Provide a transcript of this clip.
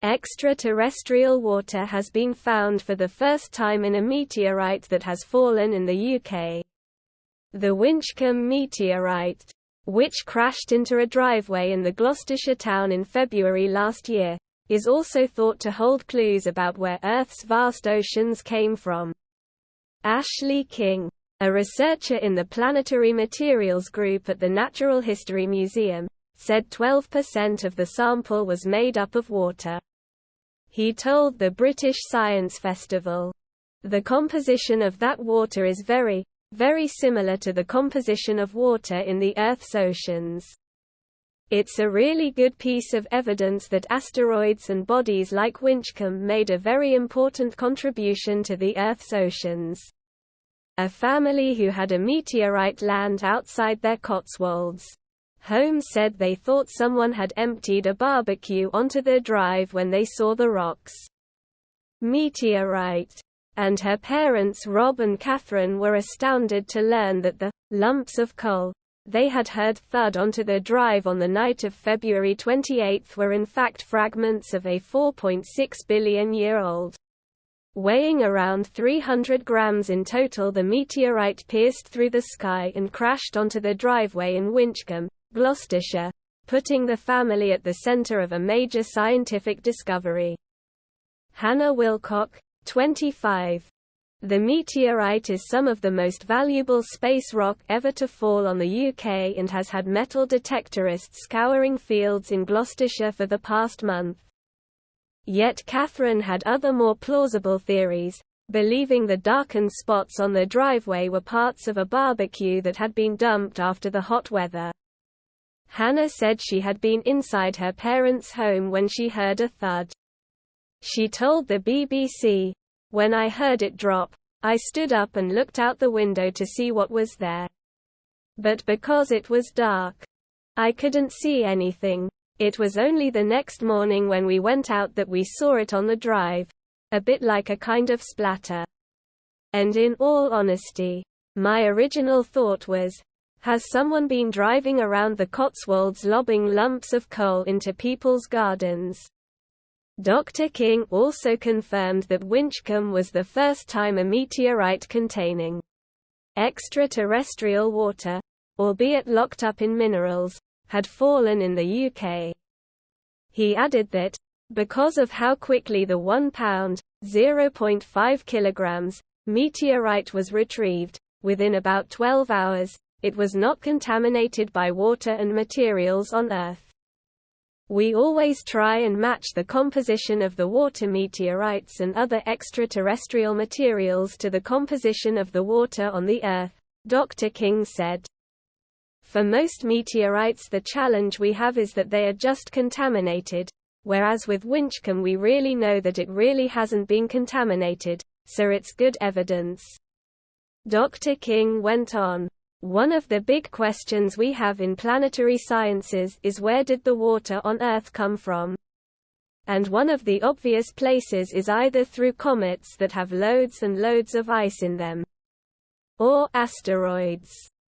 Extraterrestrial water has been found for the first time in a meteorite that has fallen in the UK. The Winchcombe meteorite, which crashed into a driveway in the Gloucestershire town in February last year, is also thought to hold clues about where Earth's vast oceans came from. Ashley King, a researcher in the Planetary Materials Group at the Natural History Museum, said 12% of the sample was made up of water. He told the British Science Festival, "The composition of that water is very, very similar to the composition of water in the Earth's oceans. It's a really good piece of evidence that asteroids and bodies like Winchcombe made a very important contribution to the Earth's oceans." A family who had a meteorite land outside their Cotswolds home said they thought someone had emptied a barbecue onto their drive when they saw the rocks. Meteorite. And her parents Rob and Catherine were astounded to learn that the lumps of coal they had heard thud onto their drive on the night of February 28 were in fact fragments of a 4.6 billion-year-old. Weighing around 300 grams in total, the meteorite pierced through the sky and crashed onto the driveway in Winchcombe, Gloucestershire, putting the family at the center of a major scientific discovery. Hannah Wilcock, 25. The meteorite is some of the most valuable space rock ever to fall on the UK and has had metal detectorists scouring fields in Gloucestershire for the past month. Yet Catherine had other more plausible theories, believing the darkened spots on the driveway were parts of a barbecue that had been dumped after the hot weather. Hannah said she had been inside her parents' home when she heard a thud. She told the BBC, "When I heard it drop, I stood up and looked out the window to see what was there. But because it was dark, I couldn't see anything. It was only the next morning when we went out that we saw it on the drive, a bit like a kind of splatter. And in all honesty, my original thought was, has someone been driving around the Cotswolds lobbing lumps of coal into people's gardens?" Dr. King also confirmed that Winchcombe was the first time a meteorite containing extraterrestrial water, albeit locked up in minerals, had fallen in the UK. He added that, because of how quickly the 1 pound (0.5 kilograms) meteorite was retrieved, within about 12 hours, it was not contaminated by water and materials on Earth. "We always try and match the composition of the water meteorites and other extraterrestrial materials to the composition of the water on the Earth," Dr. King said. "For most meteorites the challenge we have is that they are just contaminated, whereas with Winchcombe we really know that it really hasn't been contaminated, so it's good evidence." Dr. King went on, "One of the big questions we have in planetary sciences is where did the water on Earth come from? And one of the obvious places is either through comets that have loads and loads of ice in them, or asteroids.